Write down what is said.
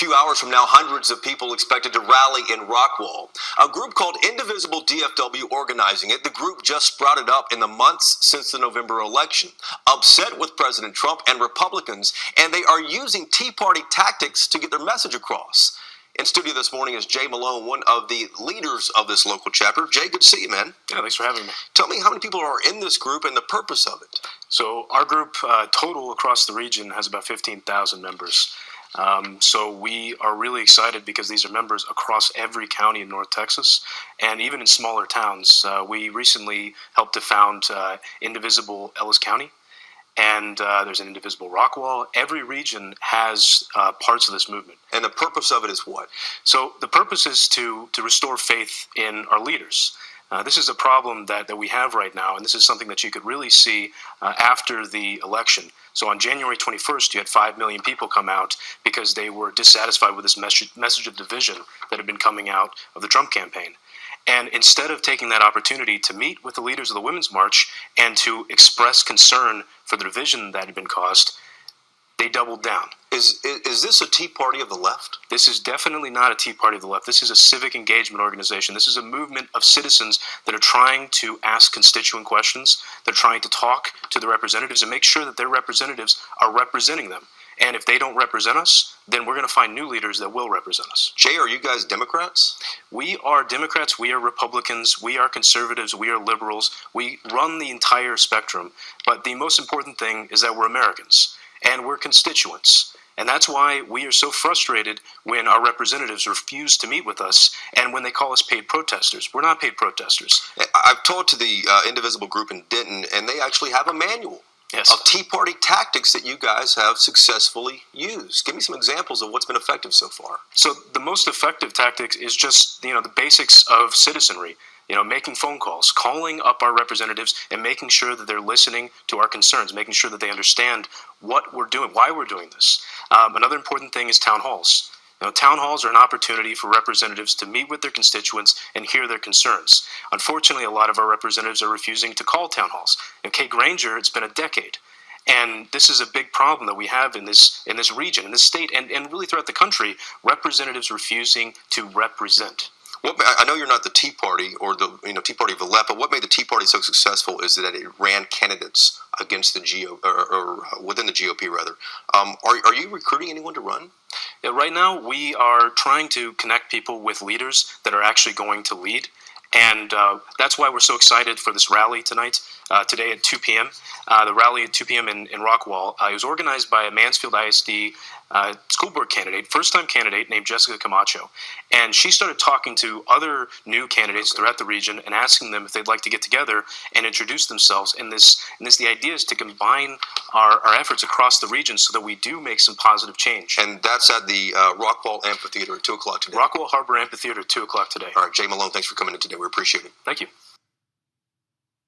few hours from now, hundreds of people expected to rally in Rockwall. A group called Indivisible DFW organizing it. The group just sprouted up in the months since the November election, upset with President Trump and Republicans, and they are using Tea Party tactics to get their message across. In studio this morning is Jay Malone, one of the leaders of this local chapter. Jay, good to see you, man. Yeah, thanks for having me. Tell me how many people are in this group and the purpose of it. So our group total across the region has about 15,000 members. So we are really excited because these are members across every county in North Texas and even in smaller towns. We recently helped to found Indivisible Ellis County, and there's an Indivisible Rockwall. Every region has parts of this movement. And the purpose of it is what? So the purpose is to restore faith in our leaders. This is a problem that we have right now, and this is something that you could really see after the election. So on January 21st, you had 5 million people come out because they were dissatisfied with this message of division that had been coming out of the Trump campaign. And instead of taking that opportunity to meet with the leaders of the Women's March and to express concern for the division that had been caused, they doubled down. Is this a Tea Party of the left? This is definitely not a Tea Party of the left. This is a civic engagement organization. This is a movement of citizens that are trying to ask constituent questions. They're trying to talk to the representatives and make sure that their representatives are representing them. And if they don't represent us, then we're going to find new leaders that will represent us. Jay, are you guys Democrats? We are Democrats, we are Republicans, we are conservatives, we are liberals. We run the entire spectrum. But the most important thing is that we're Americans and we're constituents. And that's why we are so frustrated when our representatives refuse to meet with us and when they call us paid protesters. We're not paid protesters. I've talked to the Indivisible group in Denton, and they actually have a manual. Yes. Of Tea Party tactics that you guys have successfully used. Give me some examples of what's been effective so far. So the most effective tactic is just, the basics of citizenry. Making phone calls, calling up our representatives and making sure that they're listening to our concerns, making sure that they understand what we're doing, why we're doing this. Another important thing is town halls. Town halls are an opportunity for representatives to meet with their constituents and hear their concerns. Unfortunately, a lot of our representatives are refusing to call town halls. In Kay Granger, it's been a decade. And this is a big problem that we have in this region, in this state, and really throughout the country, representatives refusing to represent. I know you're not the Tea Party or the Tea Party of the left, but what made the Tea Party so successful is that it ran candidates against the within the GOP rather. Are you recruiting anyone to run? Yeah, right now we are trying to connect people with leaders that are actually going to lead. And that's why we're so excited for this rally tonight, today at 2 p.m. The rally at 2 p.m. in Rockwall. It was organized by a Mansfield ISD school board candidate, first-time candidate named Jessica Camacho. And she started talking to other new candidates throughout the region and asking them if they'd like to get together and introduce themselves. And the idea is to combine our efforts across the region so that we do make some positive change. And that's at the Rockwall Amphitheater at 2 o'clock today. Rockwall Harbor Amphitheater at 2 o'clock today. All right, Jay Malone, thanks for coming in today. We appreciate it. Thank you.